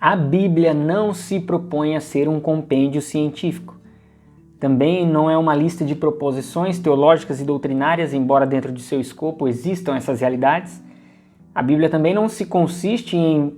A Bíblia não se propõe a ser um compêndio científico. Também não é uma lista de proposições teológicas e doutrinárias, embora dentro de seu escopo existam essas realidades. A Bíblia também não se consiste em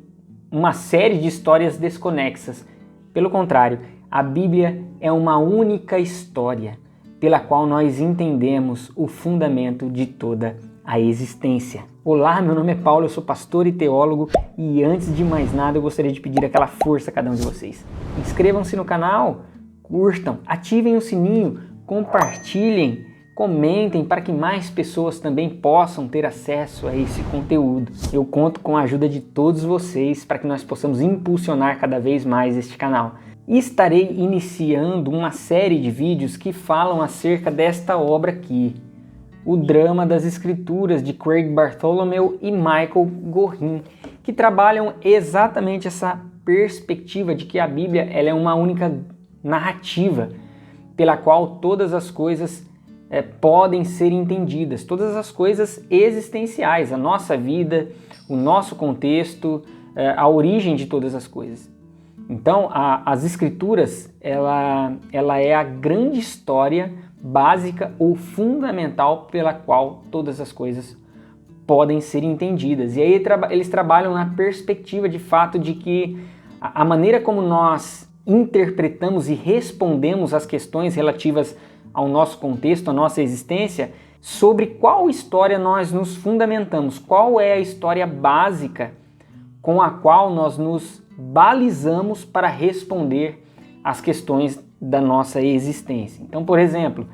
uma série de histórias desconexas. Pelo contrário, a Bíblia é uma única história pela qual nós entendemos o fundamento de toda a existência. Olá, meu nome é Paulo, eu sou pastor e teólogo e antes de mais nada eu gostaria de pedir aquela força a cada um de vocês. Inscrevam-se no canal, curtam, ativem o sininho, compartilhem, comentem para que mais pessoas também possam ter acesso a esse conteúdo. Eu conto com a ajuda de todos vocês para que nós possamos impulsionar cada vez mais este canal. E estarei iniciando uma série de vídeos que falam acerca desta obra aqui, O Drama das Escrituras, de Craig Bartholomew e Michael Gorin, que trabalham exatamente essa perspectiva de que a Bíblia ela é uma única narrativa pela qual todas as coisas podem ser entendidas, todas as coisas existenciais, a nossa vida, o nosso contexto, a origem de todas as coisas. Então, as Escrituras, ela é a grande história básica ou fundamental pela qual todas as coisas podem ser entendidas. E aí eles trabalham na perspectiva de fato de que a maneira como nós interpretamos e respondemos às questões relativas ao nosso contexto, à nossa existência, sobre qual história nós nos fundamentamos, qual é a história básica com a qual nós nos balizamos para responder às questões da nossa existência. Então, por exemplo,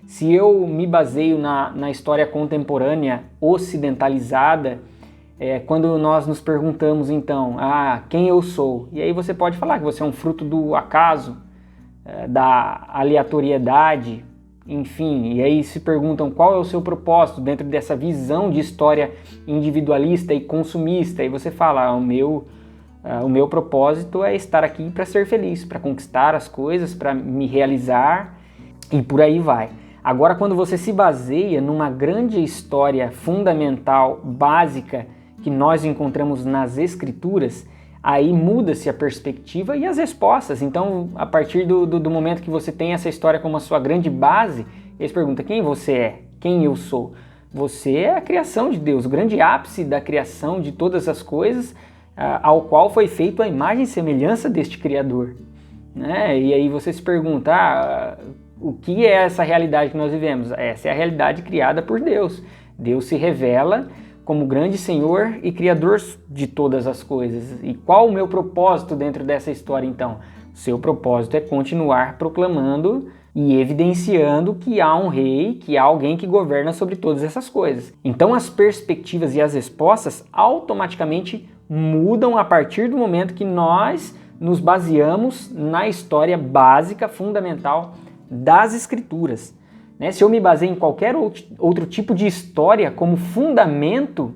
se eu me baseio na história contemporânea ocidentalizada, quando nós nos perguntamos então, quem eu sou? E aí você pode falar que você é um fruto do acaso, da aleatoriedade, enfim, e aí se perguntam qual é o seu propósito dentro dessa visão de história individualista e consumista, e você fala, o meu propósito é estar aqui para ser feliz, para conquistar as coisas, para me realizar e por aí vai. Agora, quando você se baseia numa grande história fundamental, básica, que nós encontramos nas Escrituras, aí muda-se a perspectiva e as respostas. Então, a partir do momento que você tem essa história como a sua grande base, eles perguntam quem você é, quem eu sou. Você é a criação de Deus, o grande ápice da criação de todas as coisas, ao qual foi feito a imagem e semelhança deste Criador. Né? E aí você se pergunta, o que é essa realidade que nós vivemos? Essa é a realidade criada por Deus. Deus se revela como grande Senhor e Criador de todas as coisas. E qual o meu propósito dentro dessa história então? Seu propósito é continuar proclamando e evidenciando que há um rei, que há alguém que governa sobre todas essas coisas. Então as perspectivas e as respostas automaticamente mudam a partir do momento que nós nos baseamos na história básica, fundamental das Escrituras. Se eu me baseio em qualquer outro tipo de história como fundamento,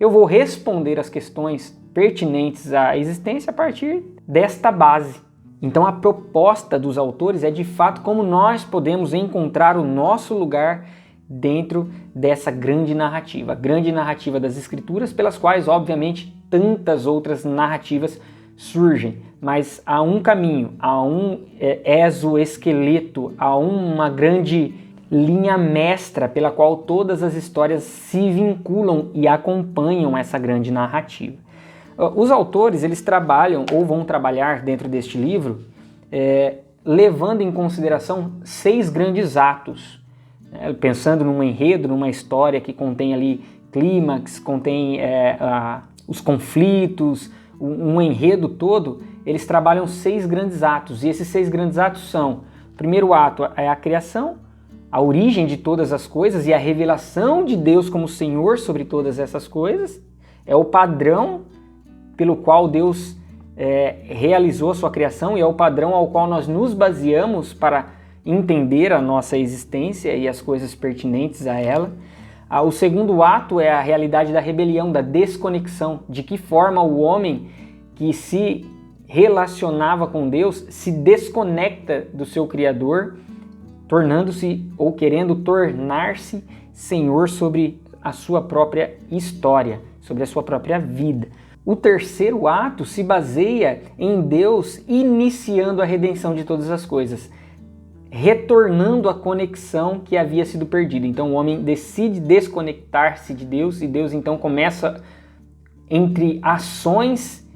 eu vou responder às questões pertinentes à existência a partir desta base. Então a proposta dos autores é de fato como nós podemos encontrar o nosso lugar dentro dessa grande narrativa, a grande narrativa das Escrituras, pelas quais, obviamente, tantas outras narrativas surgem, mas há um caminho, há um exoesqueleto, há uma grande linha mestra pela qual todas as histórias se vinculam e acompanham essa grande narrativa. Os autores, eles trabalham ou vão trabalhar dentro deste livro levando em consideração 6 grandes atos, pensando num enredo, numa história que contém ali clímax, contém os conflitos, um enredo todo, eles trabalham 6 grandes atos, e esses 6 grandes atos são: o primeiro ato é a criação, a origem de todas as coisas e a revelação de Deus como Senhor sobre todas essas coisas, é o padrão pelo qual Deus realizou a sua criação e é o padrão ao qual nós nos baseamos para entender a nossa existência e as coisas pertinentes a ela. O segundo ato é a realidade da rebelião, da desconexão, de que forma o homem que se relacionava com Deus se desconecta do seu Criador, tornando-se ou querendo tornar-se Senhor sobre a sua própria história, sobre a sua própria vida. O terceiro ato se baseia em Deus iniciando a redenção de todas as coisas, retornando a conexão que havia sido perdida. Então o homem decide desconectar-se de Deus e Deus então começa, entre ações,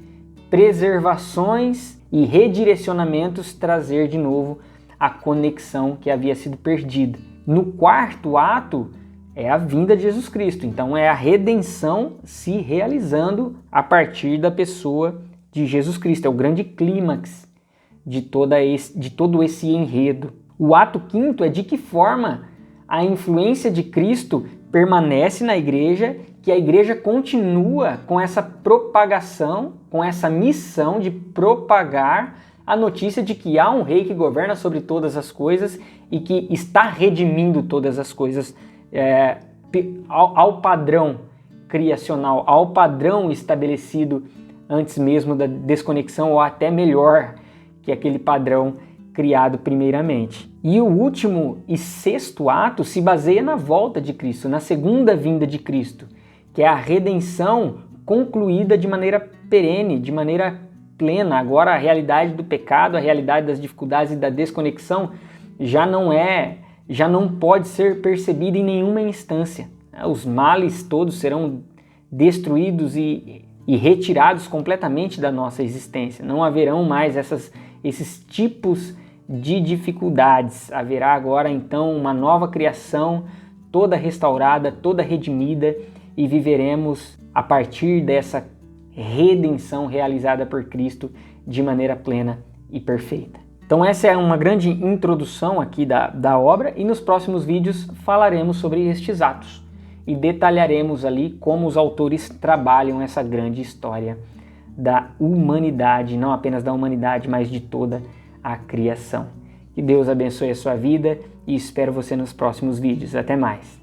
preservações e redirecionamentos, trazer de novo a conexão que havia sido perdida. No quarto ato é a vinda de Jesus Cristo, então é a redenção se realizando a partir da pessoa de Jesus Cristo, é o grande clímax de todo esse enredo. O ato quinto é de que forma a influência de Cristo permanece na igreja, que a igreja continua com essa propagação, com essa missão de propagar a notícia de que há um rei que governa sobre todas as coisas e que está redimindo todas as coisas ao padrão criacional, ao padrão estabelecido antes mesmo da desconexão, ou até melhor que aquele padrão criado primeiramente. E o último e sexto ato se baseia na volta de Cristo, na segunda vinda de Cristo, que é a redenção concluída de maneira perene, de maneira plena. Agora a realidade do pecado, a realidade das dificuldades e da desconexão já não pode ser percebida em nenhuma instância. Os males todos serão destruídos e retirados completamente da nossa existência. Não haverão mais esses tipos de dificuldades. Haverá agora então uma nova criação, toda restaurada, toda redimida, e viveremos a partir dessa redenção realizada por Cristo de maneira plena e perfeita. Então essa é uma grande introdução aqui da obra, e nos próximos vídeos falaremos sobre estes atos e detalharemos ali como os autores trabalham essa grande história da humanidade, não apenas da humanidade, mas de toda a criação. Que Deus abençoe a sua vida e espero você nos próximos vídeos. Até mais!